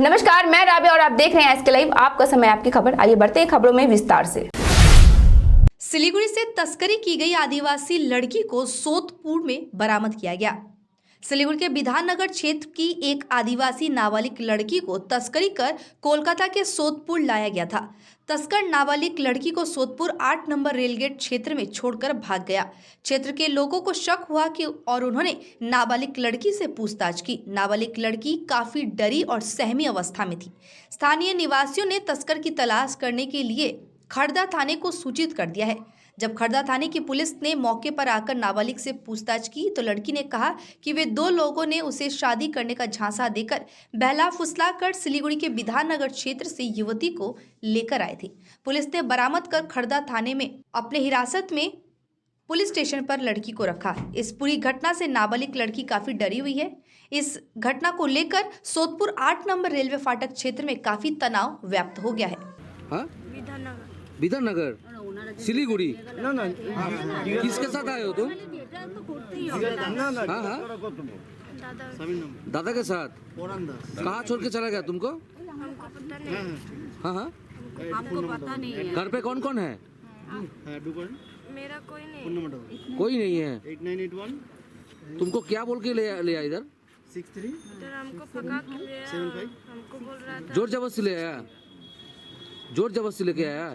नमस्कार, मैं राबे और आप देख रहे हैं एसके लाइव। आपका समय आपकी खबर। आइए बढ़ते हैं खबरों में विस्तार से। सिलीगुड़ी से तस्करी की गई आदिवासी लड़की को सोतपुर में बरामद किया गया। सिलीगुड़ी के विधाननगर क्षेत्र की एक आदिवासी नाबालिग लड़की को तस्करी कर कोलकाता के सोतपुर लाया गया था। तस्कर नाबालिग लड़की को सोतपुर 8 नंबर रेलगेट क्षेत्र में छोड़कर भाग गया। क्षेत्र के लोगों को शक हुआ कि और उन्होंने नाबालिग लड़की से पूछताछ की। नाबालिग लड़की काफी डरी और सहमी अवस्था में थी। स्थानीय निवासियों ने तस्कर की तलाश करने के लिए खड़दा थाने को सूचित कर दिया है। जब खड़दा थाने की पुलिस ने मौके पर आकर नाबालिग से पूछताछ की तो लड़की ने कहा कि वे 2 लोगों ने उसे शादी करने का झांसा देकर बहला फुसला कर सिलीगुड़ी के विधाननगर क्षेत्र से युवती को लेकर आए थे। पुलिस ने बरामद कर खड़दा थाने में अपने हिरासत में पुलिस स्टेशन पर लड़की को रखा। इस पूरी घटना से नाबालिग लड़की काफी डरी हुई है। इस घटना को लेकर सोतपुर 8 नंबर रेलवे फाटक क्षेत्र में काफी तनाव व्याप्त हो गया है। विधाननगर सिलीगुड़ी ना किसके साथ आए हो तुम? हाँ हाँ दादा के साथ। कहाँ छोड़ के चला गया तुमको? हाँ हाँ हमको पता नहीं है। घर पे कौन कौन है? मेरा कोई नहीं। कोई नहीं है। 8981 तुमको क्या बोल के ले आया इधर? 63 इधर हमको पका के ले आया। 75 हमको बोल रहा था जोर जबरदस्ती ले आया? जोर जबरदस्ती लेके आया?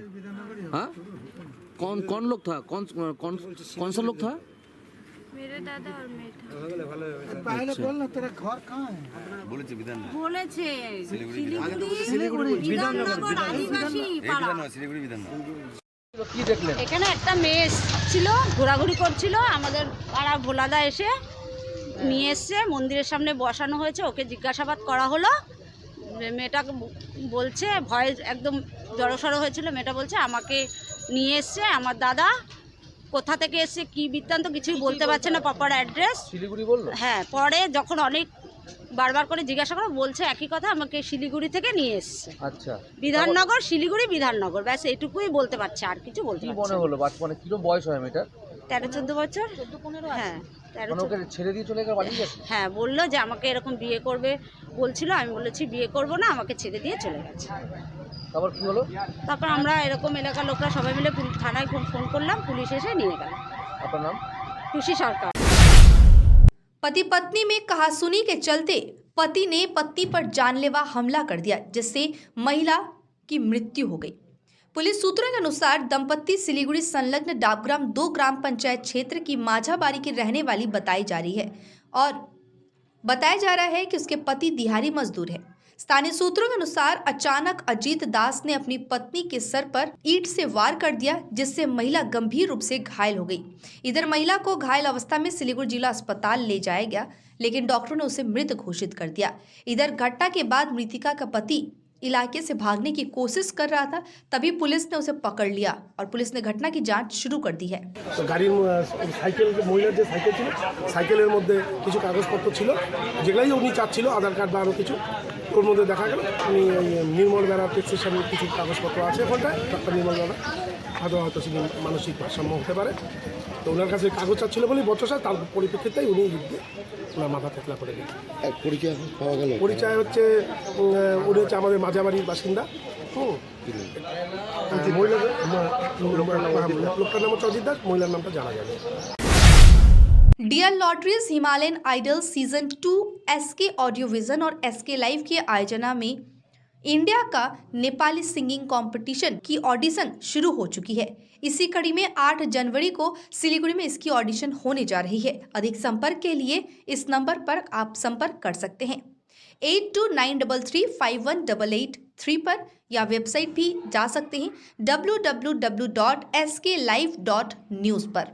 हाँ कौन लोग था? कौन सा लोग था? मेरे दादा और मैं था। पहले बोल ना तेरा घर कहाँ है? बोले छे सिलीगुड़ी বিধাননগর আদিবাসী পাড়া। কি দেখলেন? এখানে একটা মেয়ে ছিল, ঘোরাঘুরি করছিল। আমাদের পাড়া ভোলাদা এসে নিয়ে এসছে, মন্দিরের সামনে বসানো হয়েছে। ওকে জিজ্ঞাসাবাদ করা হলো। মেয়েটা বলছে, ভয় একদম জড়সড় হয়েছিল। মেয়েটা বলছে আমাকে নিয়ে এসছে আমার দাদা। কোথা থেকে এসছে কি বৃত্তান্ত কিছুই বলতে পারছে না, প্রপার অ্যাড্রেস। শিলিগুড়ি বললো? হ্যাঁ, পরে যখন অনেক বারবার করে জিজ্ঞাসা করে বলছে একই কথা, আমাকে শিলিগুড়ি থেকে নিয়ে এসছে। আচ্ছা, বিধাননগর, শিলিগুড়ি বিধাননগর, ব্যাস এইটুকুই বলতে পারছে, আর কিছু বলতে কি পারছে মনে না। হলো? মানে কিরকম বয়স হয় মেয়েটার? 13-14 বছর। হ্যাঁ, 13 ওকে ছেড়ে দিয়ে চলে গেল, পালিয়ে গেছে? হ্যাঁ, বললো যে আমাকে এরকম বিয়ে করবে বলছিল। আমি বলেছি বিয়ে করব না, আমাকে ছেড়ে দিয়ে চলে গেছে। তারপর কি হলো? তারপর আমরা এরকম এলাকার লোকরা সবাই মিলে থানায় ফোন করলাম, পুলিশ এসে নিয়ে গেল। আপনার নাম? খুশি সরকার। पति पत्नी में कहासुनी के चलते पति ने पत्नी पर जानलेवा हमला कर दिया, जिससे महिला की मृत्यु हो गई। पुलिस सूत्रों के अनुसार दंपत्ति सिलीगुड़ी संलग्न डाबग्राम 2 ग्राम पंचायत क्षेत्र की माझाबारी की रहने वाली बताई जा रही है और बताया जा रहा है कि उसके पति दिहाड़ी मजदूर है। स्थानीय सूत्रों के अनुसार अचानक अजीत दास ने अपनी पत्नी के सर पर ईंट से वार कर दिया, जिससे महिला गंभीर रूप से घायल हो गई। इधर महिला को घायल अवस्था में सिलीगुड़ी जिला अस्पताल ले जाया गया, लेकिन डॉक्टरों ने उसे मृत घोषित कर दिया। इधर घटना के बाद मृतिका का पति इलाके से भागने की कोशिश कर रहा था, तभी पुलिस ने उसे पकड़ लिया और पुलिस ने घटना की जांच शुरू कर दी है। তো গাড়ির সাইকেল, মহিলার যে সাইকেল ছিল, সাইকেলের মধ্যে কিছু কাগজপত্র ছিল, যেগুলাই উনি চাচ্ছিল, আধার কার্ড বা আরও কিছু। ওর মধ্যে দেখা গেল উনি নির্মল বেড়া ট্যাক্সের সামনে কিছু কাগজপত্র আছে ওখানটায়, ডক্টর নির্মল বেড়া হয়তো তিনি মানসিক ভারসাম্য হতে পারে। তো ওনার কাছে কাগজ চাচ্ছিল বলেই বচসা, তার পরিপ্রেক্ষিতে উনি যুদ্ধে ওনার মাথা থেতলা করে দিলেন। পরিচয় পাওয়া গেল? পরিচয় হচ্ছে উনি হচ্ছে আমাদের মাঝাবাড়ির বাসিন্দা। লোকটার নাম হচ্ছে অজিত দাস, মহিলার নামটা জানা যাবে। Dear lotteries Himalayan idol season 2 SK audio vision और एसके लाइव की आयोजना में इंडिया का नेपाली सिंगिंग कंपटीशन की ऑडिशन शुरू हो चुकी है। इसी कड़ी में 8 जनवरी को सिलीगुड़ी में इसकी ऑडिशन होने जा रही है। अधिक संपर्क के लिए इस नंबर पर आप संपर्क कर सकते हैं 8293351883 पर, या वेबसाइट भी जा सकते हैं www.sklive.news पर।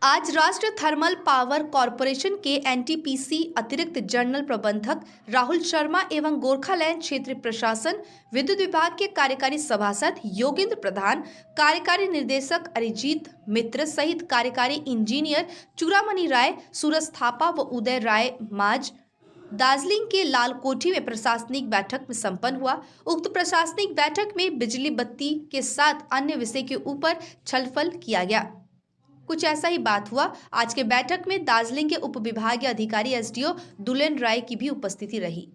आज राष्ट्र थर्मल पावर कॉरपोरेशन के एनटीपीसी अतिरिक्त जनरल प्रबंधक राहुल शर्मा एवं गोरखालैंड क्षेत्रीय प्रशासन विद्युत विभाग के कार्यकारी सभासद योगेंद्र प्रधान, कार्यकारी निर्देशक अरिजीत मित्र सहित कार्यकारी इंजीनियर चूड़ामणि राय, सूरज थापा व उदय राय माज दार्जिलिंग के लाल कोठी में प्रशासनिक बैठक में संपन्न हुआ। उक्त प्रशासनिक बैठक में बिजली बत्ती के साथ अन्य विषय के ऊपर छलफल किया गया। कुछ ऐसा ही बात हुआ। आज के बैठक में दार्जिलिंग के उप विभागीय अधिकारी एसडीओ दुलेन राय की भी उपस्थिति रही।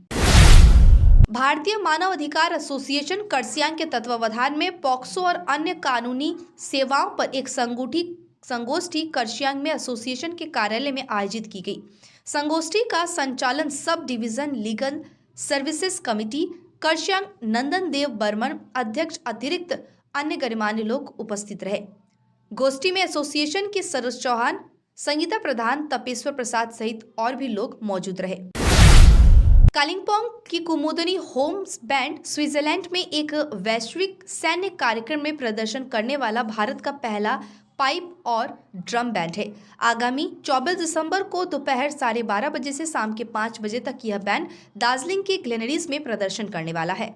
भारतीय मानव अधिकार एसोसिएशन कर्सियांग के तत्वावधान में पॉक्सो और अन्य कानूनी सेवाओं पर एक संगोष्ठी कर्सियांग में एसोसिएशन के कार्यालय में आयोजित की गई। संगोष्ठी का संचालन sub division legal services committee Kurseong Nandan Dev Barman अध्यक्ष अतिरिक्त अन्य गणमान्य लोग उपस्थित रहे। गोष्ठी में एसोसिएशन के सरोज चौहान, संगीता प्रधान, तपेश्वर प्रसाद सहित और भी लोग मौजूद रहे। कालिम्पोंग की कुमुदनी होम्स बैंड स्विट्जरलैंड में एक वैश्विक सैन्य कार्यक्रम में प्रदर्शन करने वाला भारत का पहला पाइप और ड्रम बैंड है। आगामी 24 दिसंबर को दोपहर 12:30 बजे से शाम के 5 बजे तक यह बैंड दार्जिलिंग के ग्लेनरीज में प्रदर्शन करने वाला है।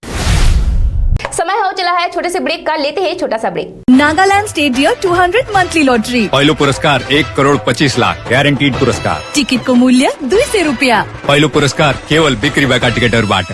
समय हो चला है छोटे से ब्रेक का, लेते हैं छोटा सा break. Nagaland state dear 200 monthly lottery. पहलो पुरस्कार 1,25,00,000 गैरंटीड पुरस्कार। टिकट को मूल्य 200 रुपया। पहलो पुरस्कार केवल बिक्री का टिकट और बाट।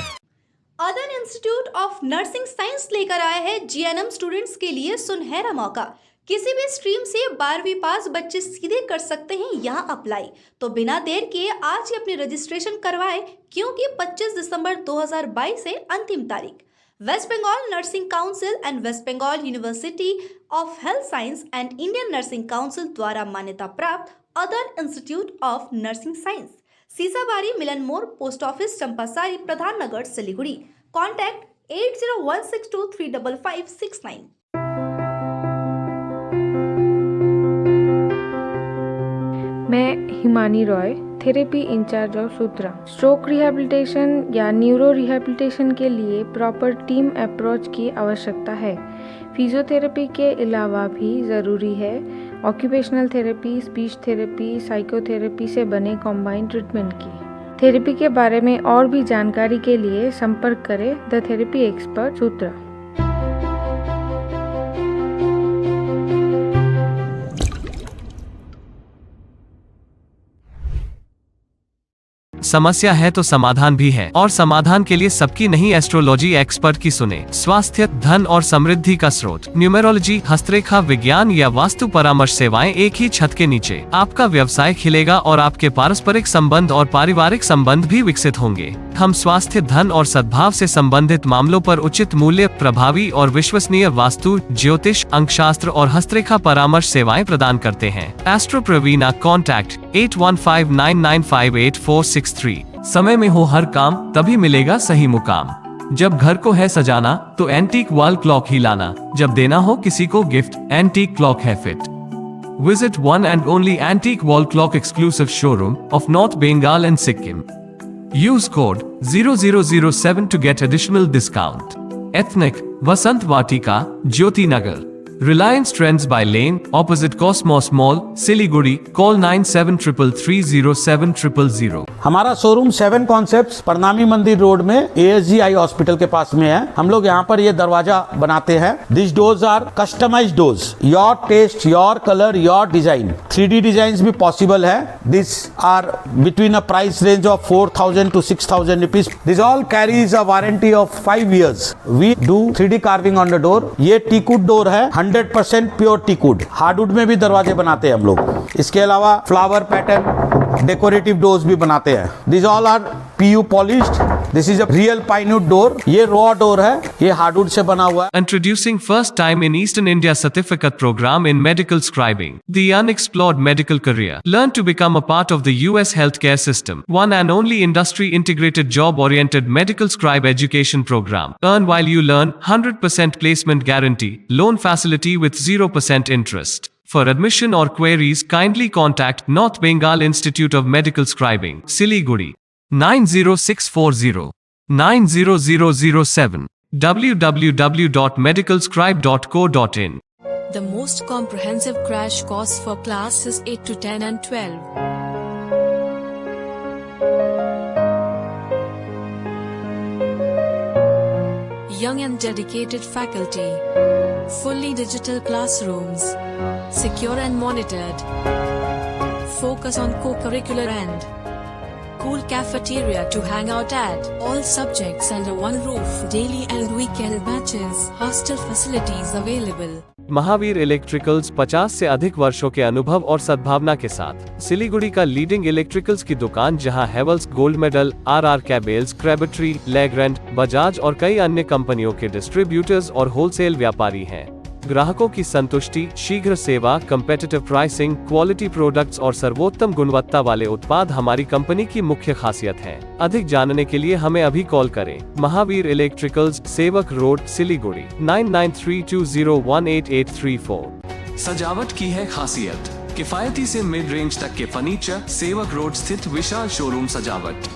अदन इंस्टीट्यूट ऑफ नर्सिंग साइंस लेकर आया है जीएनएम स्टूडेंट्स के लिए सुनहरा मौका। किसी भी स्ट्रीम से 12वीं पास बच्चे सीधे कर सकते हैं यहां अप्लाई। तो बिना देर किए आज ही अपनी रजिस्ट्रेशन करवाएं, क्योंकि 25 दिसंबर 2022 से अंतिम तारीख। West Bengal nursing council and west Bengal university of health science and Indian nursing council द्वारा मान्यता प्राप्त Adan institute of nursing science, Sisabari, Milan More, post office, Champasari, Pradhan Nagar, Siliguri. Contact 8016235569। मैं Himani Roy, therapy incharge of Sutra. Stroke rehabilitation या न्यूरो रिहैबिलिटेशन के लिए प्रॉपर टीम अप्रोच की आवश्यकता है। फिजियोथेरेपी के अलावा भी ज़रूरी है occupational therapy, speech therapy, psychotherapy से बने कॉम्बाइंड ट्रीटमेंट की। थेरेपी के बारे में और भी जानकारी के लिए संपर्क करें द थेरेपी एक्सपर्ट सूत्रा। समस्या है तो समाधान भी है, और समाधान के लिए सबकी नहीं एस्ट्रोलॉजी एक्सपर्ट की सुने। स्वास्थ्य, धन और समृद्धि का स्रोत, न्यूमेरोलॉजी, हस्तरेखा विज्ञान या वास्तु परामर्श सेवाएं एक ही छत के नीचे। आपका व्यवसाय खिलेगा और आपके पारस्परिक संबंध और पारिवारिक संबंध भी विकसित होंगे। हम स्वास्थ्य, धन और सद्भाव से संबंधित मामलों पर उचित मूल्य, प्रभावी और विश्वसनीय वास्तु, ज्योतिष, अंकशास्त्र और हस्तरेखा परामर्श सेवाएं प्रदान करते हैं। एस्ट्रो प्रवीणा, कॉन्टैक्ट 8159958463। समय में हो हर काम, तभी मिलेगा सही मुकाम। जब घर को है सजाना तो एंटीक वॉल क्लॉक ही लाना। जब देना हो किसी को गिफ्ट, एंटीक क्लॉक है fit. Visit one and only antique wall clock exclusive showroom of north Bengal and Sikkim. Use code 0007 to get additional discount. Ethnic, Vasant Vatika, Jyoti Nagar. Reliance Trends by Lane, opposite Cosmos Mall, Siliguri. Call 9733037000. हमारा showroom 7 concepts प्रणामी मंदिर road में ASG eye hospital के पास में है। हम लोग यहाँ पर ये दरवाजा बनाते हैं। This doors are customised doors, your taste, your colour, your design. 3D design भी पॉसिबल है। This are between a price range of 4,000 to 6,000 rupees. This all carries a warranty of 5 years। We do 3D carving on the door. ये teakwood door है, 100% pure teakwood. Hardwood में भी दरवाजे बनाते हैं हम लोग। इसके अलावा फ्लावर पैटर्न, डेकोरेटिव डोर्स भी बनाते हैं। This all are PU polished. This is a real pinewood door. ये रॉ डोर है, ये हार्डवुड से बना हुआ है। Introducing first time in Eastern India certificate program in medical scribing, the unexplored medical career. Learn to become a part of the US healthcare system. One and only industry integrated job oriented medical scribe education program. Earn while you learn, 100% placement guarantee, loan facility with 0% interest. For admission or queries, kindly contact North Bengal Institute of Medical Scribing, Siliguri, 90640 90007, www.medicalscribe.co.in. The most comprehensive crash course for classes 8 to 10 and 12. Young and dedicated faculty. Fully digital classrooms. Secure and monitored. Focus on co-curricular and cool cafeteria to hang out at. All subjects under one roof. Daily and weekend batches. Hostel facilities available. Mahavir electricals 50 से अधिक वर्षों के अनुभव और सद्भावना के साथ सिलीगुड़ी का लीडिंग इलेक्ट्रिकल्स की दुकान, जहां Havells gold medal, RR cables, Crabtree, Legrand, Bajaj और कई अन्य कंपनियों के डिस्ट्रीब्यूटर्स और होलसेल व्यापारी हैं। ग्राहकों की संतुष्टि, शीघ्र सेवा, कम्पेटिटिव प्राइसिंग, क्वालिटी प्रोडक्ट्स और सर्वोत्तम गुणवत्ता वाले उत्पाद हमारी कंपनी की मुख्य खासियत है। अधिक जानने के लिए हमें अभी कॉल करें। महावीर इलेक्ट्रिकल्स, सेवक रोड, सिलीगुड़ी 9932018834। सजावट की है खासियत, किफायती से मिड रेंज तक के फर्नीचर। सेवक रोड स्थित विशाल शोरूम सजावट,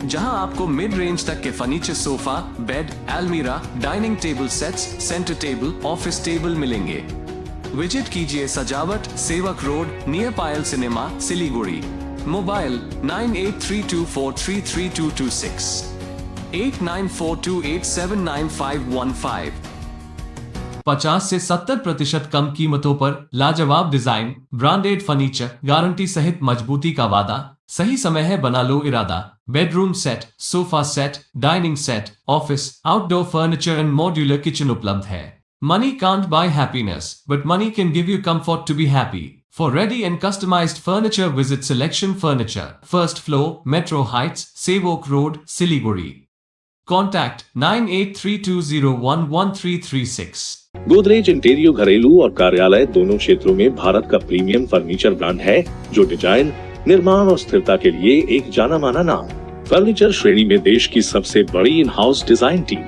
जहां आपको मिड रेंज तक के फर्नीचर, सोफा, बेड, अलमीरा, dining table sets, centre table, office table मिलेंगे। विजिट कीजिए सजावट, सेवक रोड, नियर पायल सिनेमा, सिलीगुड़ी। मोबाइल 9832433226, 8942879515। 50 से 70% कम कीमतों पर लाजवाब डिजाइन, ब्रांडेड फर्नीचर, गारंटी सहित मजबूती का वादा। सही समय है, बना लो इरादा। Bedroom set, sofa set, dining set, office, outdoor furniture and modular kitchen उपलब्ध है। Money can't buy happiness, but money can give you comfort to be happy. For ready and customized furniture, visit Selection Furniture, first floor, Metro Heights, Sevok Road, Siliguri. Contact 9832011336. Godrej इंटीरियो घरेलू और कार्यालय दोनों क्षेत्रों में भारत का premium furniture brand है, जो design, निर्माण और स्थिरता के लिए एक जाना माना नाम। फर्नीचर श्रेणी में देश की सबसे बड़ी इन हाउस डिजाइन टीम।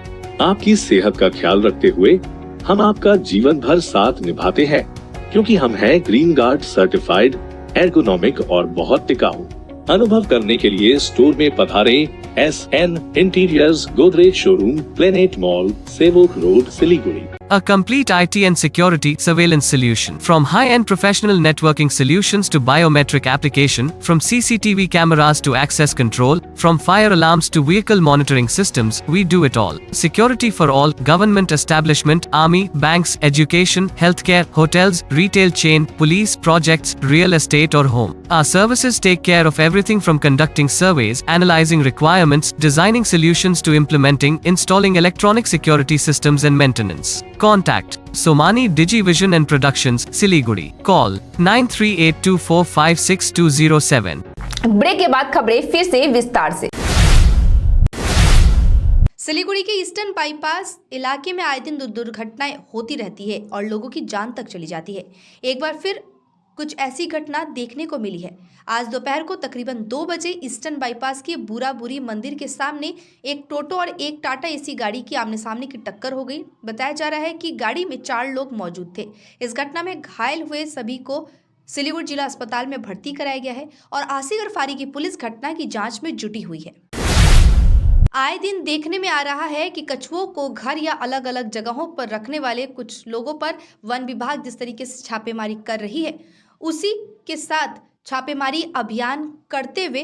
आपकी सेहत का ख्याल रखते हुए हम आपका जीवन भर साथ निभाते हैं, क्योंकि हम हैं ग्रीन गार्ड सर्टिफाइड, एर्गोनॉमिक और बहुत टिकाऊ। अनुभव करने के लिए स्टोर में पधारें। SN interiors, Godrej showroom, planet mall, Sevoke road, Siliguri. A complete IT and security surveillance solution. From high-end professional networking solutions to biometric application, from CCTV cameras to access control, from fire alarms to vehicle monitoring systems, we do it all. Security for all, government establishment, army, banks, education, healthcare, hotels, retail chain, police, projects, real estate or home. Our services take care of everything from conducting surveys, analyzing requirements, designing solutions to implementing, installing electronic security systems and maintenance. Contact Somani Digivision and Productions, Siliguri. Call 9382456207. Break के बाद खबरें फिर से विस्तार से। सिलीगुड़ी के eastern bypass इलाके में आए दिन दुर्घटनाएं होती रहती है और लोगों की जान तक चली जाती है। एक बार फिर कुछ ऐसी घटना देखने को मिली है। आज दोपहर को तकरीबन 2 बजे ईस्टर्न बाईपास के बुराबुरी मंदिर के सामने एक टोटो और एक टाटा एसी गाड़ी की आमने सामने की टक्कर हो गई। बताया जा रहा है कि गाड़ी में 4 लोग मौजूद थे। इस घटना में घायल हुए सभी को सिलीगुड़ी जिला अस्पताल में भर्ती कराया गया है और आसिगर फारी की पुलिस घटना की जांच में जुटी हुई है। आए दिन देखने में आ रहा है कि कछुओं को घर या अलग अलग जगहों पर रखने वाले कुछ लोगों पर वन विभाग जिस तरीके से छापेमारी कर रही है, उसी के साथ छापेमारी अभियान करते हुए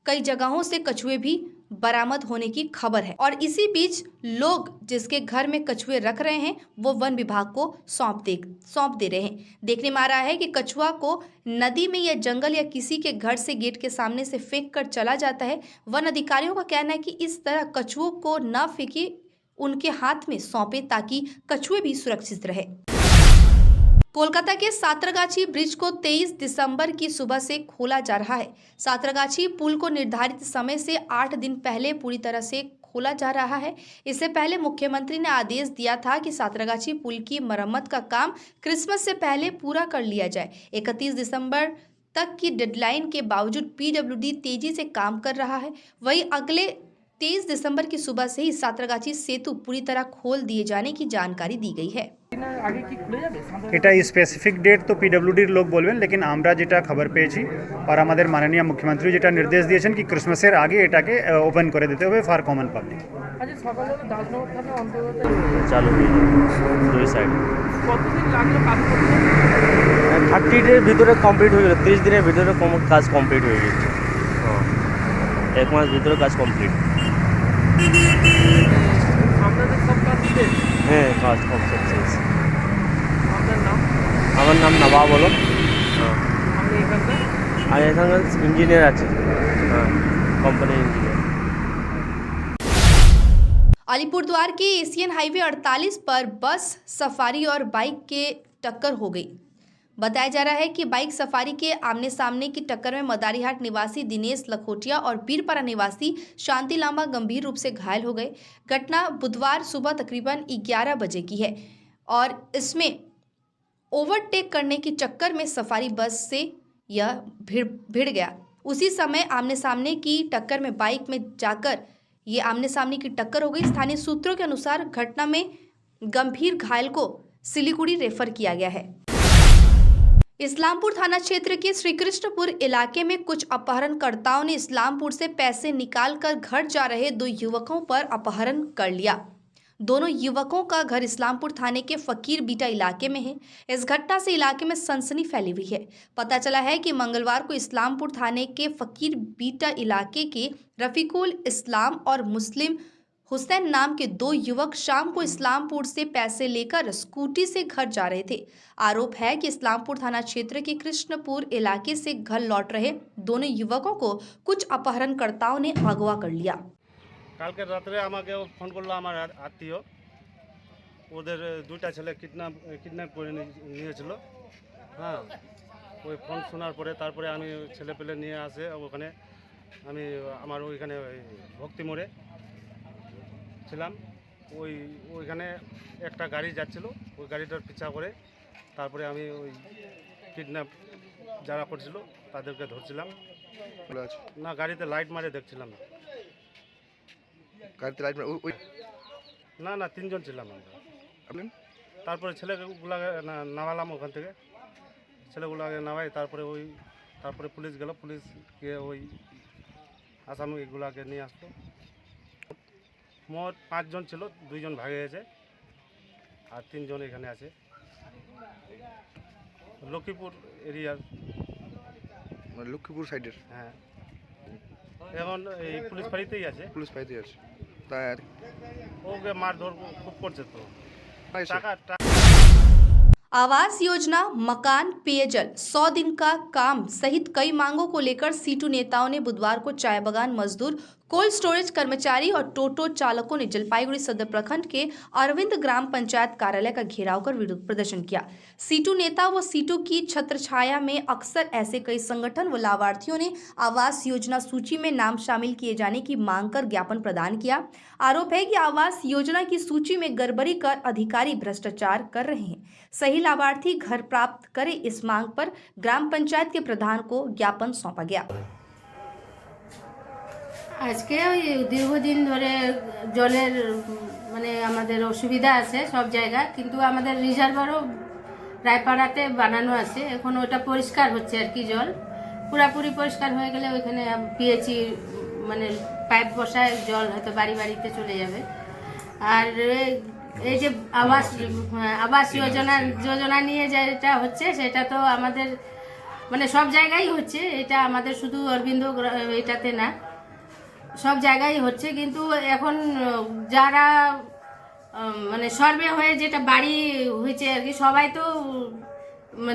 कई जगहों से कछुए भी बरामद होने की खबर है। और इसी बीच लोग जिसके घर में कछुए रख रहे हैं वो वन विभाग को सौंप दे रहे हैं। देखने में आ रहा है कि कछुआ को नदी में या जंगल या किसी के घर से गेट के सामने से फेंक कर चला जाता है। वन अधिकारियों का कहना है कि इस तरह कछुओं को न फेंके, उनके हाथ में सौंपे ताकि कछुए भी सुरक्षित रहे। कोलकाता के सातरगाछी ब्रिज को 23 दिसंबर की सुबह से खोला जा रहा है। सातरगाछी पुल को निर्धारित समय से 8 दिन पहले पूरी तरह से खोला जा रहा है। इससे पहले मुख्यमंत्री ने आदेश दिया था कि सातरगाछी पुल की मरम्मत का काम क्रिसमस से पहले पूरा कर लिया जाए। 31 दिसंबर तक की डेडलाइन के बावजूद PWD तेजी से काम कर रहा है। वहीं अगले 23 दिसंबर की सुबह से ही सातरगाछी सेतु पूरी तरह खोल दिए जाने की जानकारी दी गई है। এটা স্পেসিফিক ডেট তো পিডব্লিউডির লোক বলবেন, লেকিন আমরা যেটা খবর পেয়েছি আর আমাদের মাননীয় মুখ্যমন্ত্রী যেটা নির্দেশ দিয়েছেন কি ক্রিসমাসের আগে এটাকে ওপেন করে দিতে হবে ফর কমন পাবলিক। আচ্ছা, সকালে দাসনগর থানা অন্তর্গত চালু হয়ে যাবে দুই সাইড। কতদিন লাগলো কাজ করতে? 30 ডের ভিতরে কমপ্লিট হয়ে গেল, 30 দিনের ভিতরে কাজ কমপ্লিট হয়ে গেছে। এক মাস ভিতরে কাজ কমপ্লিট। আপনাদের সব কাজ শেষ? হ্যাঁ, কাজ কমপ্লিট শেষ। আপনার নাম? আমার নাম নবাব আলম। আপনি এখানকার? আর এখানকার ইঞ্জিনিয়ার আছে, হ্যাঁ, কোম্পানির ইঞ্জিনিয়ার। अलीपुरद्वार के एशियन हाईवे 48 पर बस सफारी और बाइक के टक्कर हो गई। बताया जा रहा है कि बाइक सफारी के आमने सामने की टक्कर में मदारीहाट निवासी दिनेश लखोटिया और बीरपरा निवासी शांति लांबा गंभीर रूप से घायल हो गए। घटना बुधवार सुबह तकरीबन 11 बजे की है और इसमें ओवरटेक करने के चक्कर में सफारी बस से यह भिड़ गया। उसी समय आमने सामने की टक्कर में बाइक में जाकर ये आमने सामने की टक्कर हो गई। स्थानीय सूत्रों के अनुसार घटना में गंभीर घायल को सिलीगुड़ी रेफर किया गया है। इस्लामपुर थाना क्षेत्र के श्रीकृष्णपुर इलाके में कुछ अपहरणकर्ताओं ने इस्लामपुर से पैसे निकालकर घर जा रहे 2 युवकों पर अपहरण कर लिया। दोनों युवकों का घर इस्लामपुर थाने के फकीर बीटा इलाके में है। इस घटना से इलाके में सनसनी फैली हुई है। पता चला है कि मंगलवार को इस्लामपुर थाने के फकीर बीटा इलाके के रफीकुल इस्लाम और मुस्लिम हुसैन नाम के 2 युवक शाम को इस्लामपुर से पैसे लेकर स्कूटी से घर जा रहे थे। आरोप है कि इस्लामपुर थाना क्षेत्र के कृष्णपुर इलाके से घर लौट रहे दोनों युवकों को कुछ अपहरणकर्ताओं ने अगवा कर लिया। কালকে রাতে আমাকে ফোন করলো আমার আত্মীয়, ওদের 2টা ছেলে কিডন্যাপ করে নিয়েছিল। হ্যাঁ, ওই ফোন শোনার পরে তারপরে আমি ছেলে পেলে নিয়ে আসে ওখানে, আমি আমার ওইখানে ভক্তি মোড়ে ছিলাম। ওইখানে একটা গাড়ি যাচ্ছিল, ওই গাড়িটার পিছা করে তারপরে আমি ওই কিডন্যাপ যারা করছিল তাদেরকে ধরছিলাম। না, গাড়িতে লাইট মারে দেখছিলাম না। না না, 3 জন ছিলাম আমরা। তারপরে ছেলেগুলাকে নামালাম ওখান থেকে, ছেলেগুলাকে নামাই তারপরে পুলিশ গেল, পুলিশ গিয়ে ওই আসামিগুলাকে নিয়ে আসতো। মোট 5 জন ছিল, 2 জন ভাগে গেছে আর 3 জন এখানে আছে। লক্ষ্মীপুর এরিয়ার, লক্ষ্মীপুর সাইডের। হ্যাঁ, এখন এই পুলিশ ফাঁড়িতেই আছে। ওকে মারধর খুব করছে তো। आवास योजना, मकान, पेयजल, 100 दिन का काम सहित कई मांगों को लेकर सीटू नेताओं ने बुधवार को चाय बागान मजदूर, कोल्ड स्टोरेज कर्मचारी और टोटो चालकों ने जलपाईगुड़ी सदर प्रखंड के अरविंद ग्राम पंचायत कार्यालय का घेराव कर विरोध प्रदर्शन किया। सीटू नेता व सीटू की छत्रछाया में अक्सर ऐसे कई संगठन व लाभार्थियों ने आवास योजना सूची में नाम शामिल किए जाने की मांग कर ज्ञापन प्रदान किया। आरोप है कि आवास योजना की सूची में गड़बड़ी कर अधिकारी भ्रष्टाचार कर रहे हैं। सही लाभार्थी घर प्राप्त करे, इस मांग पर ग्राम पंचायत के प्रधान को ज्ञापन सौंपा गया। আজকে ওই দীর্ঘদিন ধরে জলের মানে আমাদের অসুবিধা আছে সব জায়গা, কিন্তু আমাদের রিজার্ভারও রায়পাড়াতে বানানো আছে। এখন ওটা পরিষ্কার হচ্ছে আর কি, জল পুরোপুরি পরিষ্কার হয়ে গেলে ওইখানে পিএইচি মানে পাইপ বসায় জল হয়তো বাড়ি বাড়িতে চলে যাবে। আর এই যে আবাস যোজনা নিয়ে যেটা হচ্ছে সেটা তো আমাদের মানে সব জায়গায় হচ্ছে, এটা আমাদের শুধু অরবিন্দ এটাতে না, সব জায়গায় হচ্ছে। কিন্তু এখন যারা মানে সর্বে হয়ে যেটা বাড়ি হয়েছে আর কি, সবাই তো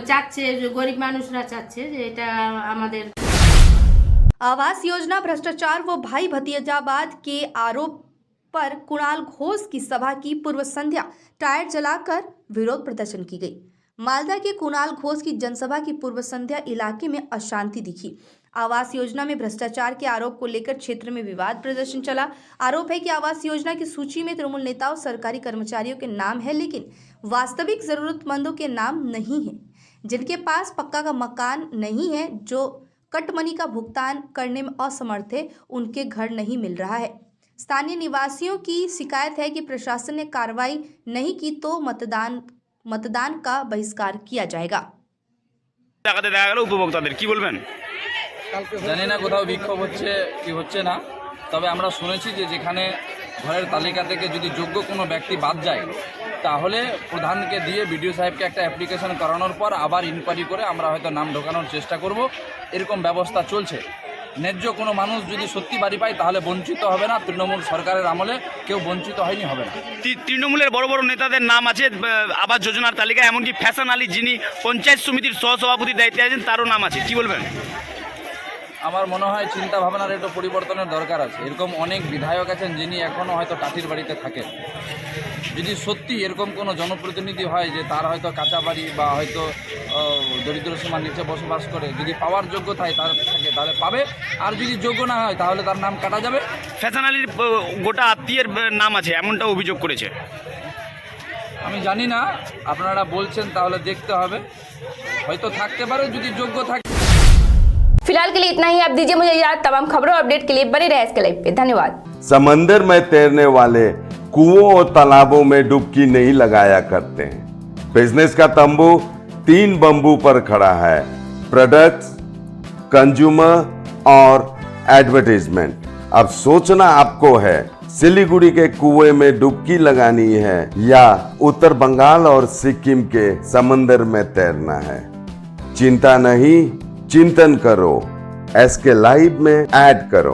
চাচ্ছে, গরিব মানুষরা চাচ্ছে যে এটা আমাদের। आवास योजना भ्रष्टाचार व भाई भतीजावाद के आरोप पर कुणाल घोष की सभा की पूर्व संध्या टायर जलाकर विरोध प्रदर्शन की गई। मालदा के कुणाल घोष की जनसभा की पूर्व संध्या इलाके में अशांति दिखी। आवास योजना में भ्रष्टाचार के आरोप को लेकर क्षेत्र में विवाद प्रदर्शन चला। आरोप है कि आवास योजना की सूची में तृणमूल नेताओं, सरकारी कर्मचारियों के नाम है, लेकिन वास्तविक जरूरतमंदों के नाम नहीं है। जिनके पास पक्का का मकान नहीं है, जो कटमनी का भुगतान करने में असमर्थ है, उनके घर नहीं मिल रहा है। स्थानीय निवासियों की शिकायत है कि प्रशासन ने कार्रवाई नहीं की तो मतदान का बहिष्कार किया जाएगा। জানি না কোথাও বিক্ষোভ হচ্ছে কি হচ্ছে না, তবে আমরা শুনেছি যে যেখানে ঘরের তালিকা থেকে যদি যোগ্য কোনো ব্যক্তি বাদ যায় তাহলে প্রধানকে দিয়ে বিডিও সাহেবকে একটা অ্যাপ্লিকেশন করানোর পর আবার ইনকোয়ারি করে আমরা হয়তো নাম ঢোকানোর চেষ্টা করব, এরকম ব্যবস্থা চলছে। ন্যায্য কোনো মানুষ যদি সত্যি বাড়ি পায় তাহলে বঞ্চিত হবে না। তৃণমূল সরকারের আমলে কেউ বঞ্চিত হয়নি, হবে না। তৃণমূলের বড় বড় নেতাদের নাম আছে আবাস যোজনার তালিকায়, এমনকি ফ্যাশন আলী যিনি পঞ্চায়েত সমিতির সহসভাপতির দায়িত্বে আছেন তারও নাম আছে, কি বলবেন? আমার মনে হয় চিন্তা ভাবনার একটু পরিবর্তনের দরকার আছে। এরকম অনেক বিধায়ক আছেন যিনি এখনও হয়তো টাটির বাড়িতে থাকেন। যদি সত্যি এরকম কোনো জনপ্রতিনিধি হয় যে তার হয়তো কাঁচা বাড়ি বা হয়তো দরিদ্র সীমার নিচে বসবাস করে, যদি পাওয়ার যোগ্য থাকে তাহলে পাবে, আর যদি যোগ্য না হয় তাহলে তার নাম কাটা যাবে। ফ্যাশন আলীর গোটা আত্মীয়ের নাম আছে এমনটা অভিযোগ করেছে। আমি জানি না, আপনারা বলছেন তাহলে দেখতে হবে, হয়তো থাকতে পারে যদি যোগ্য থাকে। फिलहाल के लिए इतना ही। आप दीजिए मुझे याद। तमाम खबरों और अपडेट के लिए बने रहे SK लाइव पे। धन्यवाद। समंदर में तैरने वाले कुओं और तालाबों में डुबकी नहीं लगाया करते हैं। बिजनेस का तंबू 3 बंबू पर खड़ा है: प्रोडक्ट्स, कंज्यूमर और एडवर्टाइजमेंट। अब सोचना आपको है, सिलीगुड़ी के कुएं में डुबकी लगानी है या उत्तर बंगाल और सिक्किम के समंदर में तैरना है। चिंता नहीं, चिंतन करो, SK लाइव में ऐड करो।